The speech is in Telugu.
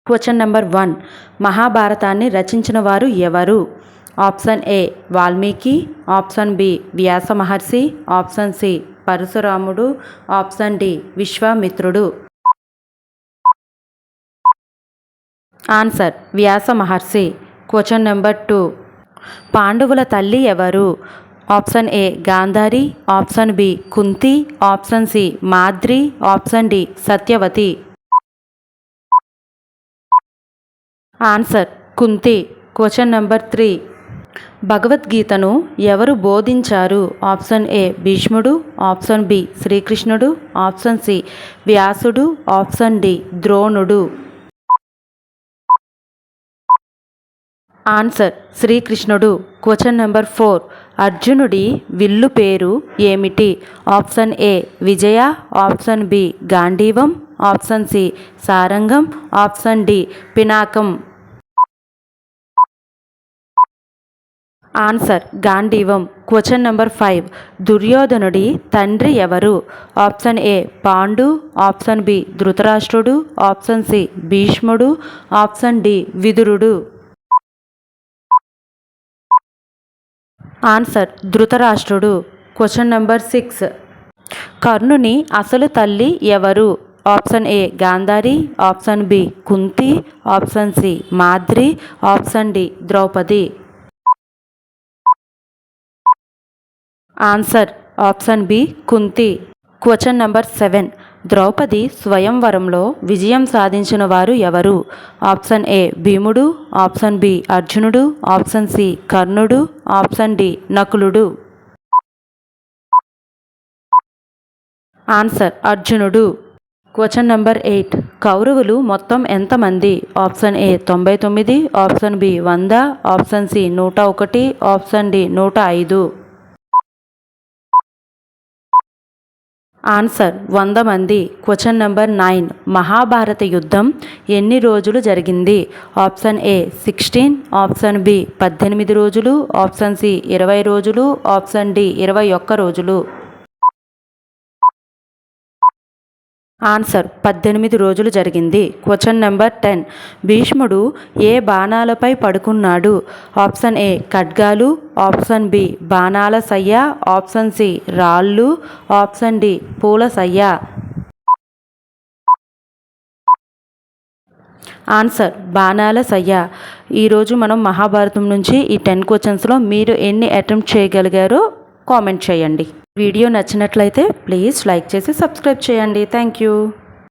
Question number 1. మహాభారతాన్ని రచించిన వారు ఎవరు? Option A Valmiki, option B Vyasa Maharshi, option C పరశురాముడు, ఆప్షన్ డి విశ్వామిత్రుడు. Answer Vyasa Maharshi. Question number 2. పాండవుల తల్లి ఎవరు? Option A Gandhari, option B Kunti, option C Madri, option D Satyavati. Answer Kunti. Question number 3. భగవద్గీతను ఎవరు బోధించారు? ఆప్షన్ ఏ భీష్ముడు, ఆప్షన్ బి శ్రీకృష్ణుడు, ఆప్షన్ సి వ్యాసుడు, ఆప్షన్ డి ద్రోణుడు. ఆన్సర్ శ్రీకృష్ణుడు. Question number 4. అర్జునుడి విల్లు పేరు ఏమిటి? Option A Vijaya, option B Gandivam, option C Sarangam, option D Pinakam. Answer Gandivam. Question number 5. దుర్యోధనుడి తండ్రి ఎవరు? Option A Pandu, option B ధృతరాష్ట్రుడు, ఆప్షన్ సి భీష్ముడు, ఆప్షన్ డి విదురుడు. ఆన్సర్ ధృతరాష్ట్రుడు. Question number 6. కర్ణుని అసలు తల్లి ఎవరు? Option A Gandhari, option B Kunti, option C Madri, option D Draupadi. Answer option B Kunti. Question number 7. Draupadi స్వయంవరంలో విజయం సాధించిన వారు ఎవరు? ఆప్షన్ ఏ భీముడు, ఆప్షన్ బి అర్జునుడు, ఆప్షన్ సి కర్ణుడు, ఆప్షన్ డి నకులుడు. ఆన్సర్ అర్జునుడు. Question number 8. కౌరవులు మొత్తం ఎంతమంది? Option A 99, option B 100, option C 101, option D 105. Answer 100 మంది. Question number 9. మహాభారత యుద్ధం ఎన్ని రోజులు జరిగింది? ఆప్షన్ ఏ 16, ఆప్షన్ బి 18 రోజులు, ఆప్షన్ సి 20 రోజులు, ఆప్షన్ డి 21 రోజులు. ఆన్సర్ 18 రోజులు జరిగింది. Question number 10. భీష్ముడు ఏ బాణాలపై పడుకున్నాడు? ఆప్షన్ ఏ ఖడ్గాలు, ఆప్షన్ బి బాణాల సయ్య, ఆప్షన్ సి రాళ్ళు, ఆప్షన్ డి పూల సయ్య. ఆన్సర్ బాణాల సయ్య. ఈరోజు మనం మహాభారతం నుంచి ఈ 10 క్వశ్చన్స్లో మీరు ఎన్ని అటెంప్ట్ చేయగలిగారో కామెంట్ చేయండి. వీడియో నచ్చినట్లయితే ప్లీజ్ లైక్ చేసి సబ్స్క్రైబ్ చేయండి. Thank you.